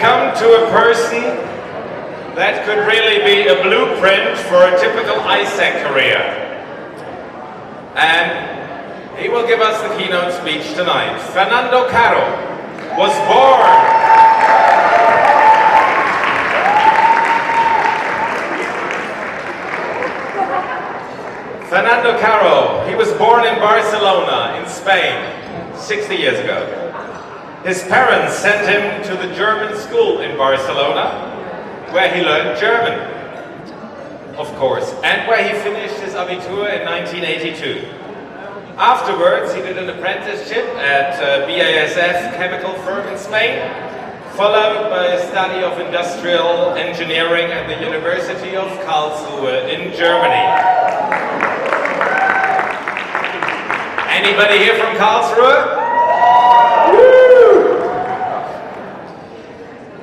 come to a person that could really be a blueprint for a typical AIESEC career. And he will give us the keynote speech tonight. Fernando Carro was born Fernando Carro, he was born in Barcelona, in Spain, 60 years ago. His parents sent him to the German school in Barcelona, where he learned German, of course, and where he finished his Abitur in 1982. Afterwards, he did an apprenticeship at AIESEC chemical firm in Spain, followed by a study of industrial engineering at the University of Karlsruhe in Germany. Anybody here from Karlsruhe? Woo!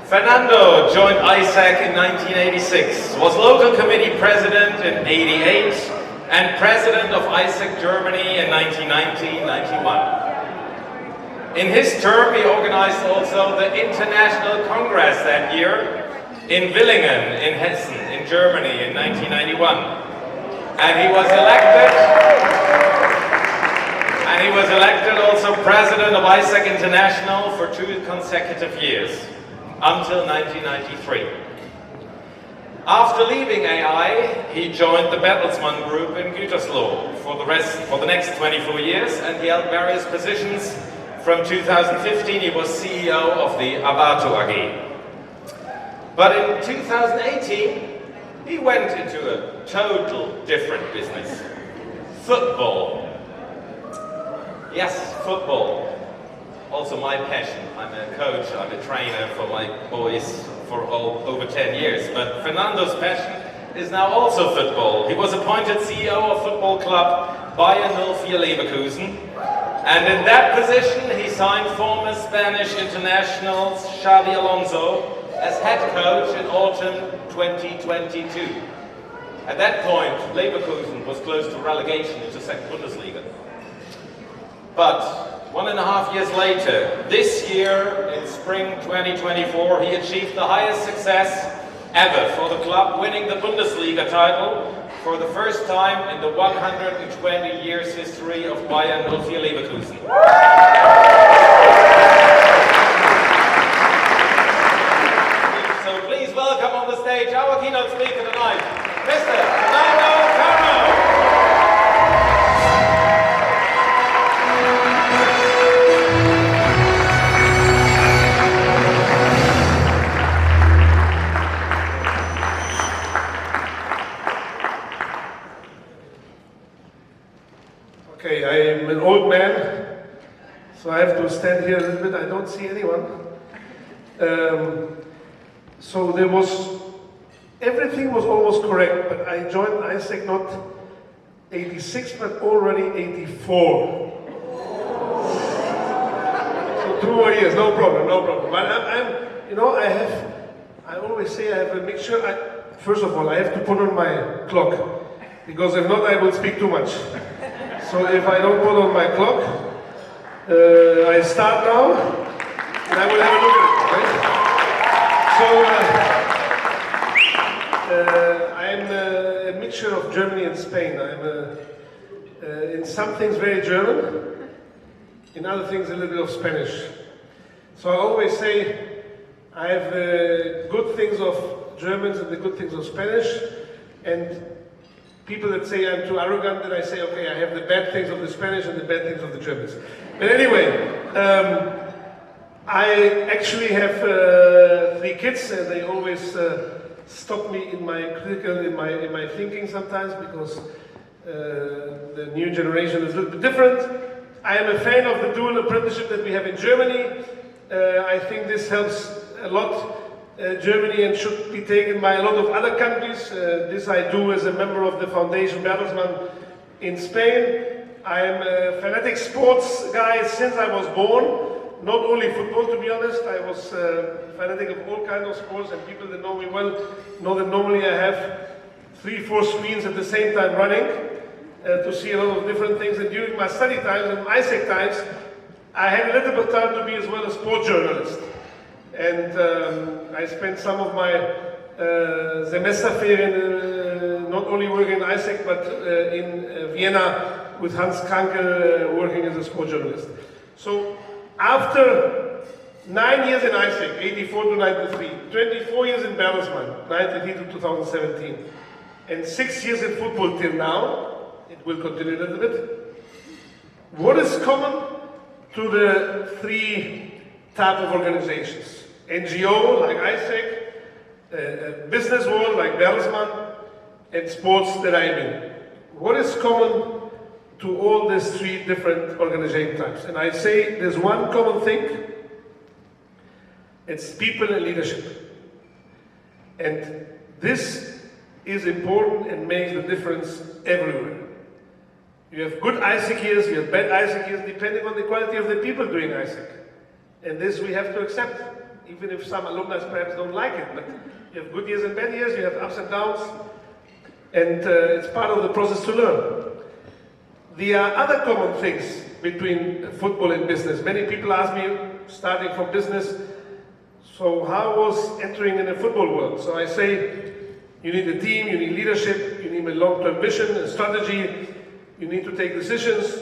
Fernando joined AIESEC in 1986, was local committee president in 88, and president of AIESEC Germany in 1990-91. In his term, he organized also the International Congress that year in Villingen in Hessen, in Germany in 1991. And he was elected also president of AIESEC International for 2 consecutive years, until 1993. After leaving AI, he joined the Bertelsmann Group in Gütersloh for the next 24 years, and he held various positions. From 2015, he was CEO of the Avato AG. But in 2018, he went into a total different business. Football. Yes, football. Also my passion. I'm a coach, I'm a trainer for my boys for over 10 years. But Fernando's passion is now also football. He was appointed CEO of football club Bayern 04 Leverkusen. And in that position, he signed former Spanish international Xabi Alonso as head coach in autumn 2022. At that point, Leverkusen was close to relegation into second Bundesliga. But 1.5 years later, this year, in spring 2024, he achieved the highest success ever for the club, winning the Bundesliga title for the first time in the 120 years history of Bayern 04 Leverkusen. So please welcome on the stage our keynote speaker tonight, Mr. Fernando Carro. Okay, I'm an old man, so I have to stand here a little bit. I don't see anyone. So everything was almost correct, but I joined AIESEC not 86, but already 84. So 2 more years, no problem. But I always say I have a mixture. First of all, I have to put on my clock, because if not, I will speak too much. So if I don't put on my clock, I start now, and I will have a look at it, right? So I'm a mixture of Germany and Spain. I'm in some things very German, in other things a little bit of Spanish. So I always say I have good things of Germans and the good things of Spanish, and people that say I'm too arrogant, then I say, okay, I have the bad things of the Spanish and the bad things of the Germans. But anyway, I actually have 3 kids, and they always stop me in my thinking sometimes, because the new generation is a little bit different. I am a fan of the dual apprenticeship that we have in Germany. I think this helps a lot. Germany, and should be taken by a lot of other countries. This I do as a member of the Foundation Bertelsmann in Spain. I am a fanatic sports guy since I was born. Not only football, to be honest. I was fanatic of all kinds of sports, and people that know me well know that normally I have 3-4 screens at the same time running to see a lot of different things. And during my study times and AIESEC times, I had a little bit of time to be as well a sport journalist. and I spent some of my Semesterferien not only working in AIESEC but in Vienna with Hans Krankel working as a sport journalist. So after 9 years in AIESEC, 84 to 93, 24 years in Bertelsmann, 93 to 2017, and 6 years in football till now, it will continue a little bit. What is common to the three type of organizations? NGO like AIESEC, business world like Bertelsmann, and sports that I'm in. What is common to all these three different organization types? And I say there's one common thing. It's people and leadership. And this is important and makes the difference everywhere. You have good AIESEC years, you have bad AIESEC years, depending on the quality of the people doing AIESEC. And this we have to accept, even if some alumni perhaps don't like it. But you have good years and bad years, you have ups and downs, and it's part of the process to learn. There are other common things between football and business. Many people ask me, starting from business, so how was entering in the football world? So I say, you need a team, you need leadership, you need a long-term vision and strategy, you need to take decisions,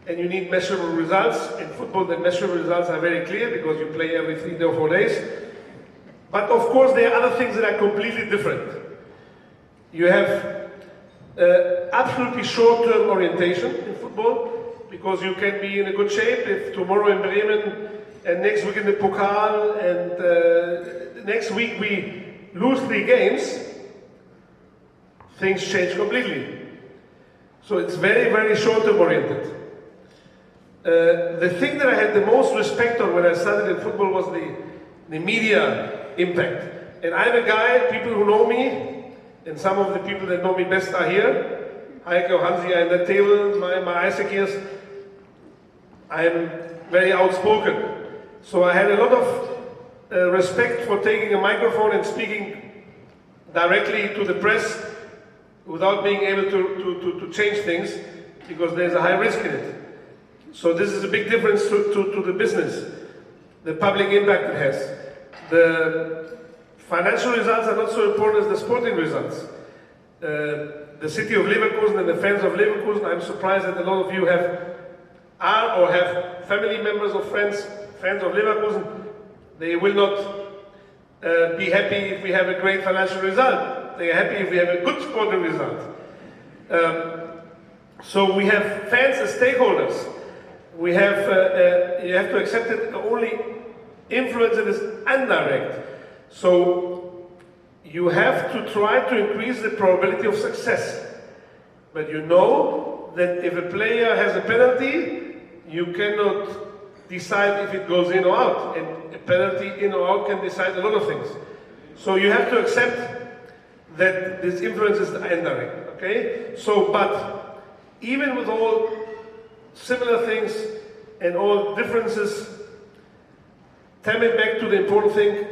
and you need measurable results. In football, the measurable results are very clear because you play every 3 or 4 days. But of course, there are other things that are completely different. You have absolutely short-term orientation in football, because you can be in a good shape if tomorrow in Bremen and next week in the Pokal and next week we lose 3 games, things change completely. So it's very, very short-term oriented. The thing that I had the most respect on when I started in football was the media impact. And I'm a guy, people who know me, and some of the people that know me best are here. Heike or Hansi are in that table, my AIESEC years. I'm very outspoken. So I had a lot of respect for taking a microphone and speaking directly to the press without being able to change things, because there's a high risk in it. So this is a big difference to the business, the public impact it has. The financial results are not so important as the sporting results. The city of Leverkusen and the fans of Leverkusen, I'm surprised that a lot of you are or have family members or friends of Leverkusen. They will not be happy if we have a great financial result. They are happy if we have a good sporting result. So we have fans as stakeholders. We have, you have to accept that the only influence is indirect. So you have to try to increase the probability of success. But you know that if a player has a penalty, you cannot decide if it goes in or out. And a penalty in or out can decide a lot of things. So you have to accept that this influence is indirect, okay? So, but even with all similar things and all differences, tell me back to the important thing.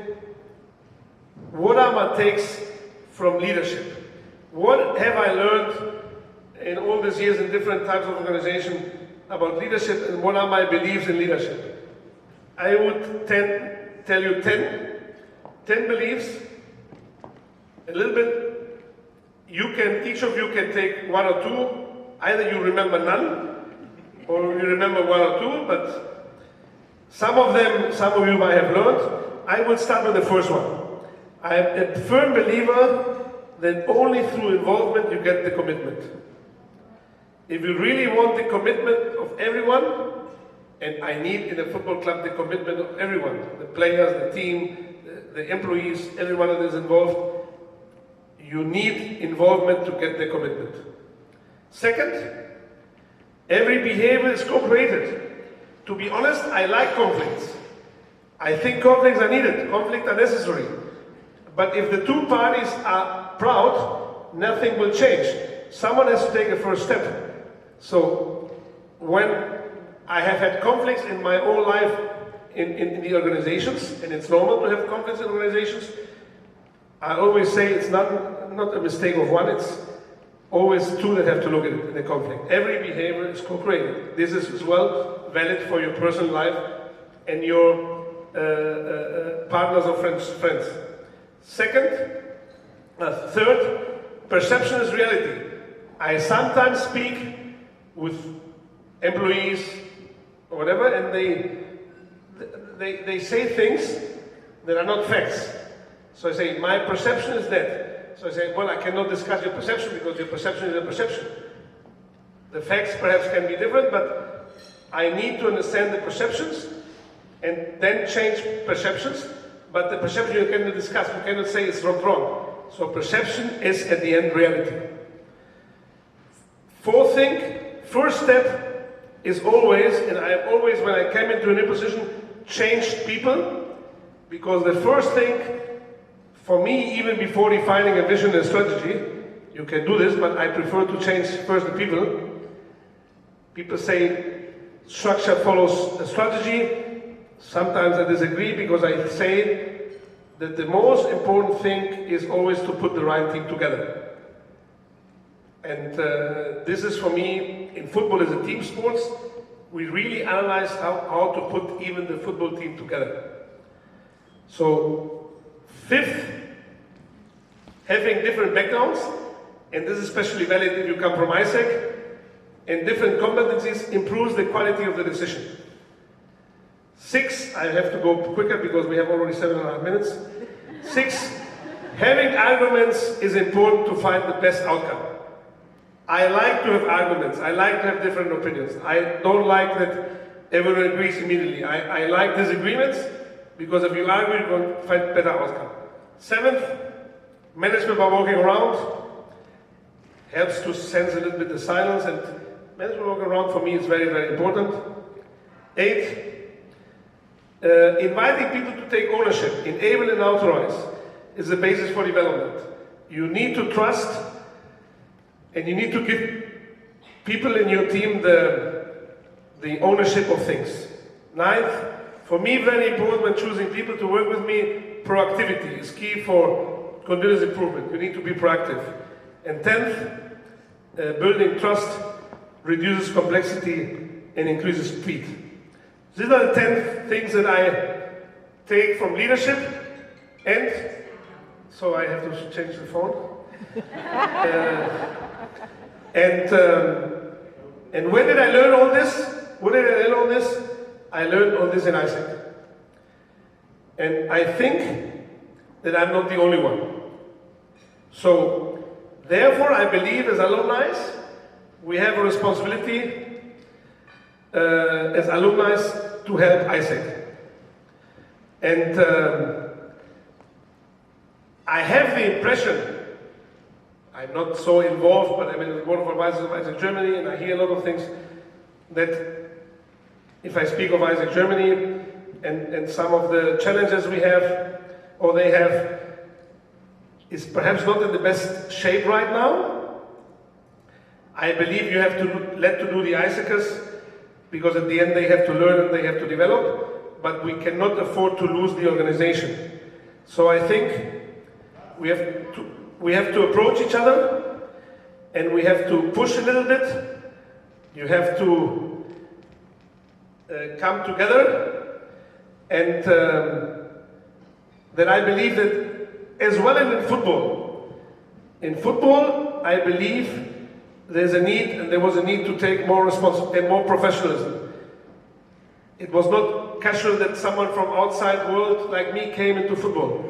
What are my takes from leadership? What have I learned in all these years in different types of organization about leadership, and what are my beliefs in leadership? I would tell you 10 beliefs, a little bit. Each of you can take 1 or 2. Either you remember none, or you remember 1 or 2, but some of you might have learned. I will start with the first one. I am a firm believer that only through involvement you get the commitment. If you really want the commitment of everyone, and I need in a football club the commitment of everyone, the players, the team, the employees, everyone that is involved, you need involvement to get the commitment. Second, every behavior is co-created. To be honest, I like conflicts. I think conflicts are needed, conflicts are necessary. But if the two parties are proud, nothing will change. Someone has to take a first step. So when I have had conflicts in my whole life in the organizations, and it's normal to have conflicts in organizations, I always say it's not a mistake of one, it's always two that have to look at it in a conflict. Every behavior is co-created. This is as well valid for your personal life and your partners or friends. Third, perception is reality. I sometimes speak with employees or whatever, and they say things that are not facts. So I say, my perception is that. So I say, well, I cannot discuss your perception because your perception is a perception. The facts perhaps can be different, but I need to understand the perceptions and then change perceptions. But the perception you cannot discuss, you cannot say it's wrong. So perception is at the end reality. Fourth thing, first step is always, and I have always, when I came into a new position, changed people, because the first thing, for me, even before defining a vision and strategy, you can do this, but I prefer to change first the people. People say structure follows a strategy. Sometimes I disagree because I say that the most important thing is always to put the right team together. And this is for me, in football is a team sports. We really analyze how to put even the football team together. So, fifth, having different backgrounds, and this is especially valid if you come from AIESEC, and different competencies improves the quality of the decision. 6, I have to go quicker because we have already 7.5 minutes. 6, having arguments is important to find the best outcome. I like to have arguments, I like to have different opinions. I don't like that everyone agrees immediately. I like disagreements, because if you argue, you're going to find better outcome. 7th, management by walking around helps to sense a little bit the silence, and management walking around for me is very, very important. 8, inviting people to take ownership, enable and authorize, is the basis for development. You need to trust, and you need to give people in your team the ownership of things. 9th, for me, very important when choosing people to work with me, proactivity is key for continuous improvement. You need to be proactive. And 10th, building trust reduces complexity and increases speed. These are the 10 things that I take from leadership, and so I have to change the phone. And when did I learn all this? When did I learn all this? I learned all this in AIESEC. And I think that I'm not the only one. So, therefore, I believe as alumni, we have a responsibility as alumni to help AIESEC. And I have the impression, I'm not so involved, but I'm in the board of advisors of AIESEC Germany, and I hear a lot of things that if I speak of AIESEC Germany and some of the challenges we have, or they have, is perhaps not in the best shape right now. I believe you have to let to do the AIESECers, because at the end they have to learn and they have to develop, but we cannot afford to lose the organization. So I think we have to approach each other, and we have to push a little bit. You have to come together, and that I believe that as well as in football. In football, I believe there's a need, and there was a need to take more responsibility and more professionalism. It was not casual that someone from outside world like me came into football.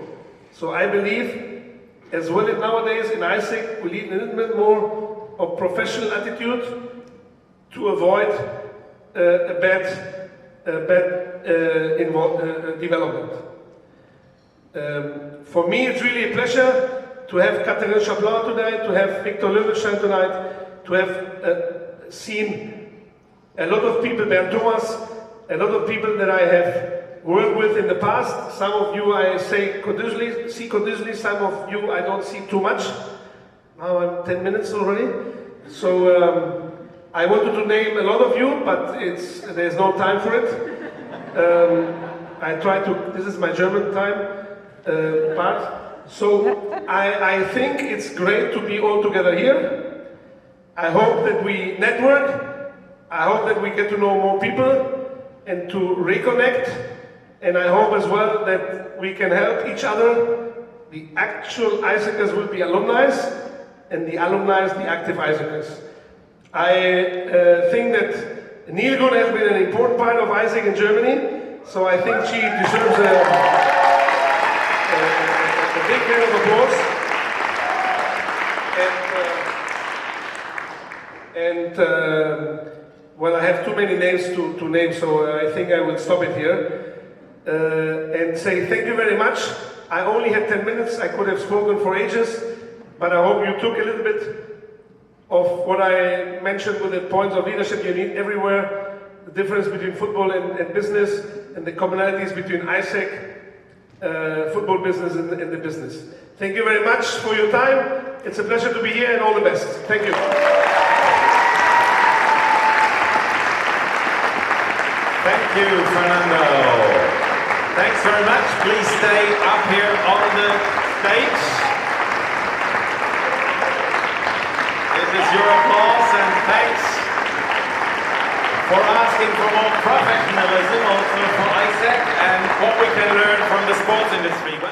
So I believe, as well as nowadays in AIESEC, we need a little bit more of professional attitude to avoid a bad development. For me, it's really a pleasure to have Catherine Chaplin tonight, to have Victor Löwenstein tonight, to have seen a lot of people, Bernd Thomas, a lot of people that I have worked with in the past. Some of you I see continuously, some of you I don't see too much. Now I'm 10 minutes already. So I wanted to name a lot of you, but there's no time for it. I try to, this is my German time part. So I think it's great to be all together here. I hope that we network. I hope that we get to know more people and to reconnect and I hope as well that we can help each other. The actual AIESECers will be alumni, and the alumni the active AIESECers. I think that Nilgun has been an important part of AIESEC in Germany, so I think she deserves a big round of applause. Well, I have too many names to name, so I think I will stop it here and say thank you very much. I only had 10 minutes, I could have spoken for ages, but I hope you took a little bit of what I mentioned with the points of leadership you need everywhere, the difference between football and business, and the commonalities between AIESEC, football business and the business. Thank you very much for your time. It's a pleasure to be here, and all the best. Thank you. Thank you, Fernando. Thanks very much. Please stay up here on the stage. This is your applause, and thanks for asking for more professionalism also for AIESEC and what we can learn from the sports industry.